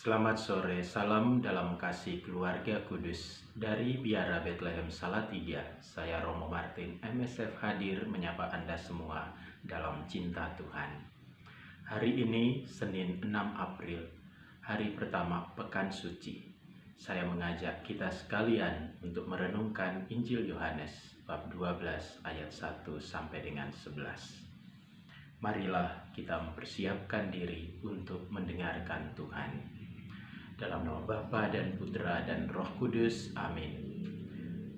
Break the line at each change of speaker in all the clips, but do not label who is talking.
Selamat sore, salam dalam kasih keluarga kudus. Dari Biara Bethlehem Salatiga, saya Romo Martin, MSF hadir menyapa Anda semua dalam cinta Tuhan. Hari ini, Senin 6 April, hari pertama Pekan Suci. Saya mengajak kita sekalian untuk merenungkan Injil Yohanes, bab 12 ayat 1 sampai dengan 11. Marilah kita mempersiapkan diri untuk mendengarkan Tuhan. Dalam nama Bapa dan Putra dan Roh Kudus, amin.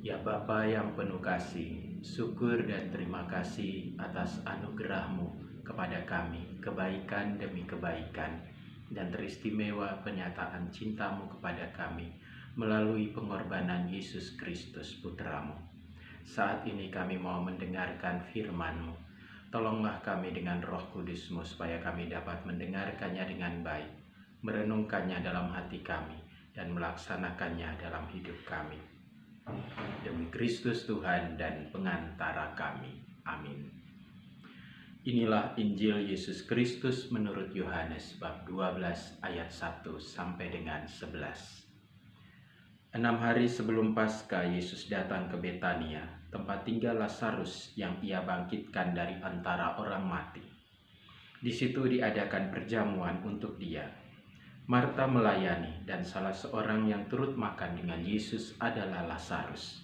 Ya Bapa yang penuh kasih, syukur dan terima kasih atas anugerah-Mu kepada kami, kebaikan demi kebaikan, dan teristimewa penyataan cinta-Mu kepada kami melalui pengorbanan Yesus Kristus Putra-Mu. Saat ini kami mau mendengarkan firman-Mu. Tolonglah kami dengan Roh Kudus-Mu supaya kami dapat mendengarkannya dengan baik, merenungkannya dalam hati kami, dan melaksanakannya dalam hidup kami. Demi Kristus Tuhan dan pengantara kami. Amin. Inilah Injil Yesus Kristus menurut Yohanes bab 12 ayat 1 sampai dengan 11. 6 hari sebelum Paskah, Yesus datang ke Betania, tempat tinggal Lazarus yang ia bangkitkan dari antara orang mati. Di situ diadakan perjamuan untuk dia. Marta melayani, dan salah seorang yang turut makan dengan Yesus adalah Lazarus.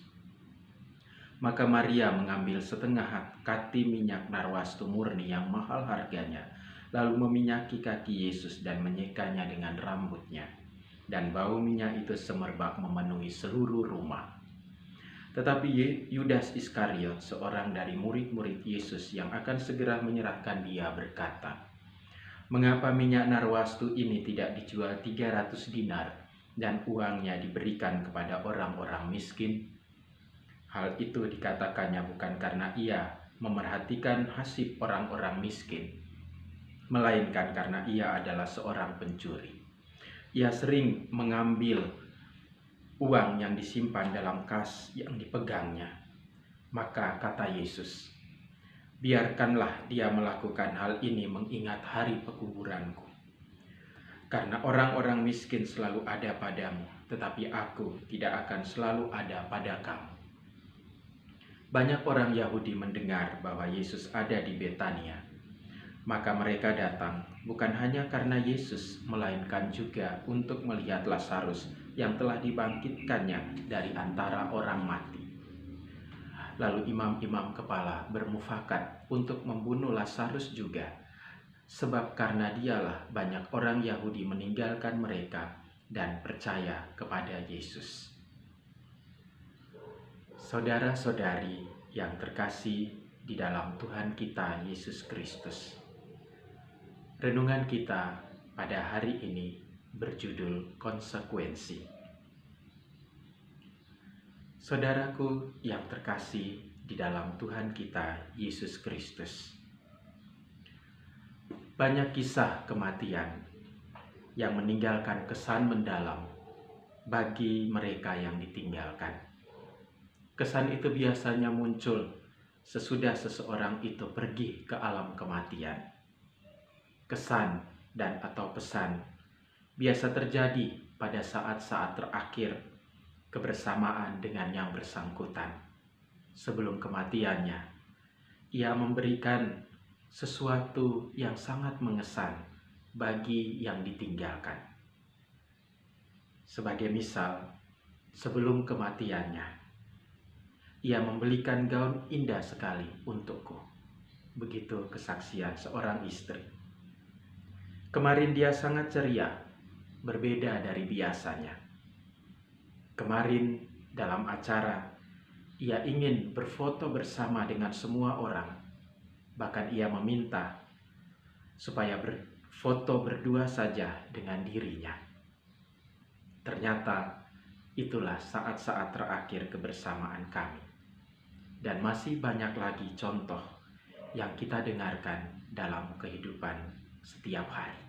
Maka Maria mengambil setengah kati minyak narwastu murni yang mahal harganya, lalu meminyaki kaki Yesus dan menyekanya dengan rambutnya. Dan bau minyak itu semerbak memenuhi seluruh rumah. Tetapi Yudas Iskariot, seorang dari murid-murid Yesus yang akan segera menyerahkan dia, berkata, "Mengapa minyak narwastu ini tidak dijual 300 dinar dan uangnya diberikan kepada orang-orang miskin?" Hal itu dikatakannya bukan karena ia memerhatikan nasib orang-orang miskin, melainkan karena ia adalah seorang pencuri. Ia sering mengambil uang yang disimpan dalam kas yang dipegangnya. Maka kata Yesus, "Biarkanlah dia melakukan hal ini mengingat hari pekuburanku. Karena orang-orang miskin selalu ada padamu, tetapi aku tidak akan selalu ada pada kamu." Banyak orang Yahudi mendengar bahwa Yesus ada di Betania. Maka mereka datang bukan hanya karena Yesus, melainkan juga untuk melihat Lazarus yang telah dibangkitkannya dari antara orang mati. Lalu imam-imam kepala bermufakat untuk membunuh Lazarus juga, sebab karena dialah banyak orang Yahudi meninggalkan mereka dan percaya kepada Yesus. Saudara-saudari yang terkasih di dalam Tuhan kita Yesus Kristus, renungan kita pada hari ini berjudul konsekuensi. Saudaraku yang terkasih di dalam Tuhan kita Yesus Kristus, banyak kisah kematian yang meninggalkan kesan mendalam bagi mereka yang ditinggalkan. Kesan itu biasanya muncul sesudah seseorang itu pergi ke alam kematian. Kesan dan atau pesan biasa terjadi pada saat-saat terakhir kebersamaan dengan yang bersangkutan. Sebelum kematiannya, ia memberikan sesuatu yang sangat mengesan bagi yang ditinggalkan. Sebagai misal, sebelum kematiannya, ia membelikan gaun indah sekali untukku. Begitu kesaksian seorang istri. Kemarin dia sangat ceria, berbeda dari biasanya. Kemarin dalam acara, ia ingin berfoto bersama dengan semua orang. Bahkan ia meminta supaya berfoto berdua saja dengan dirinya. Ternyata itulah saat-saat terakhir kebersamaan kami. Dan masih banyak lagi contoh yang kita dengarkan dalam kehidupan setiap hari.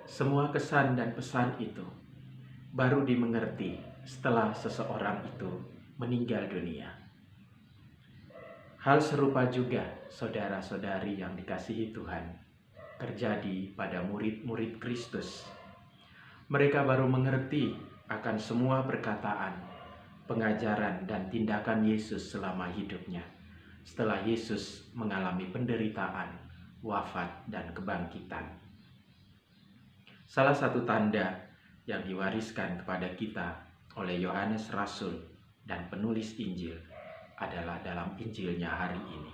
Semua kesan dan pesan itu baru dimengerti setelah seseorang itu meninggal dunia. Hal serupa juga, saudara-saudari yang dikasihi Tuhan, terjadi pada murid-murid Kristus. Mereka baru mengerti akan semua perkataan, pengajaran, dan tindakan Yesus selama hidupnya. Setelah Yesus mengalami penderitaan, wafat, dan kebangkitan. Salah satu tanda yang diwariskan kepada kita oleh Yohanes Rasul dan penulis Injil adalah dalam Injilnya hari ini.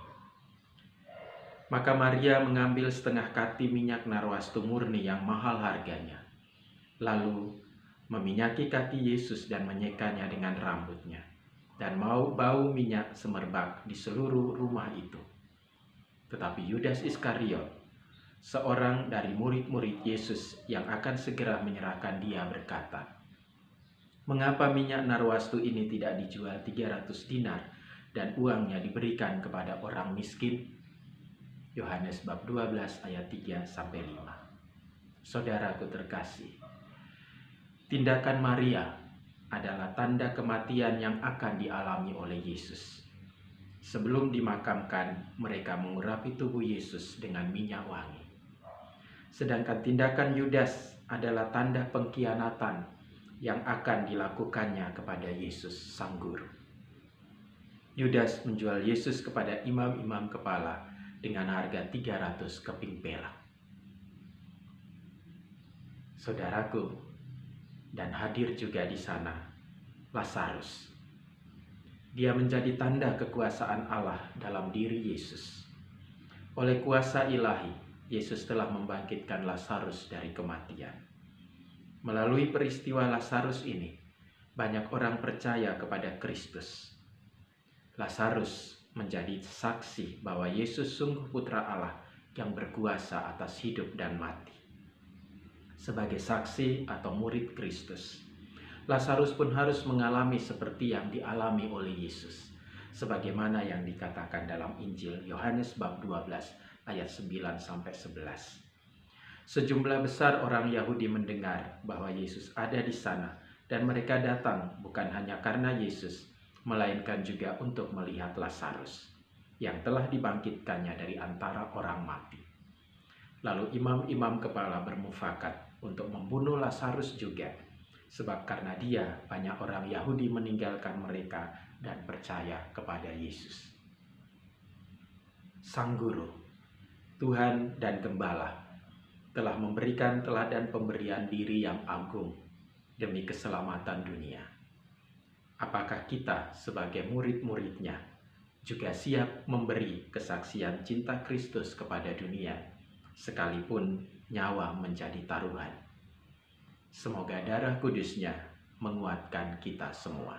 Maka Maria mengambil setengah kati minyak narwastu murni yang mahal harganya, lalu meminyaki kaki Yesus dan menyekanya dengan rambutnya, dan bau minyak semerbak di seluruh rumah itu. Tetapi Yudas Iskariot, seorang dari murid-murid Yesus yang akan segera menyerahkan dia, berkata, "Mengapa minyak narwastu ini tidak dijual 300 dinar dan uangnya diberikan kepada orang miskin?" Yohanes bab 12 ayat 3-5. Saudaraku terkasih, tindakan Maria adalah tanda kematian yang akan dialami oleh Yesus. Sebelum dimakamkan, mereka mengurapi tubuh Yesus dengan minyak wangi. Sedangkan tindakan Yudas adalah tanda pengkhianatan yang akan dilakukannya kepada Yesus, Sang Guru. Yudas menjual Yesus kepada imam-imam kepala dengan harga 300 keping perak. Saudaraku, dan hadir juga di sana, Lazarus. Dia menjadi tanda kekuasaan Allah dalam diri Yesus. Oleh kuasa ilahi, Yesus telah membangkitkan Lazarus dari kematian. Melalui peristiwa Lazarus ini, banyak orang percaya kepada Kristus. Lazarus menjadi saksi bahwa Yesus sungguh putra Allah yang berkuasa atas hidup dan mati. Sebagai saksi atau murid Kristus, Lazarus pun harus mengalami seperti yang dialami oleh Yesus, sebagaimana yang dikatakan dalam Injil Yohanes bab 12 ayat 9-11. Sejumlah besar orang Yahudi mendengar bahwa Yesus ada di sana, dan mereka datang bukan hanya karena Yesus, melainkan juga untuk melihat Lazarus yang telah dibangkitkannya dari antara orang mati. Lalu imam-imam kepala bermufakat untuk membunuh Lazarus juga, sebab karena dia banyak orang Yahudi meninggalkan mereka dan percaya kepada Yesus. Sang Guru, Tuhan dan Gembala, telah memberikan teladan pemberian diri yang agung demi keselamatan dunia. Apakah kita sebagai murid-muridnya juga siap memberi kesaksian cinta Kristus kepada dunia, sekalipun nyawa menjadi taruhan? Semoga darah kudusnya menguatkan kita semua.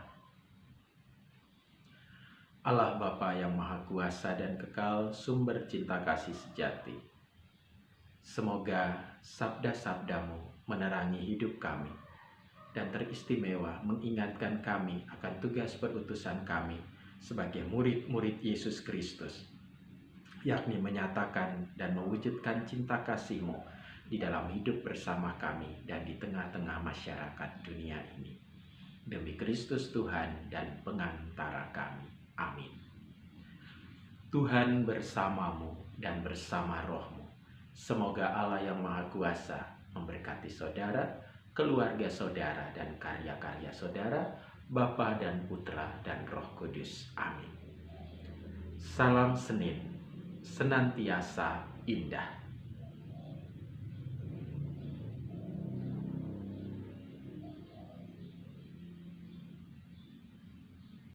Allah Bapa yang Maha Kuasa dan Kekal, sumber cinta kasih sejati, semoga sabda-sabdamu menerangi hidup kami, dan teristimewa mengingatkan kami akan tugas perutusan kami sebagai murid-murid Yesus Kristus, yakni menyatakan dan mewujudkan cinta kasih-Mu di dalam hidup bersama kami dan di tengah-tengah masyarakat dunia ini. Demi Kristus Tuhan dan pengantara kami. Amin. Tuhan bersamamu dan bersama rohmu. Semoga Allah yang Maha Kuasa memberkati saudara, keluarga saudara, dan karya-karya saudara, Bapa dan Putra dan Roh Kudus. Amin. Salam Senin, senantiasa indah.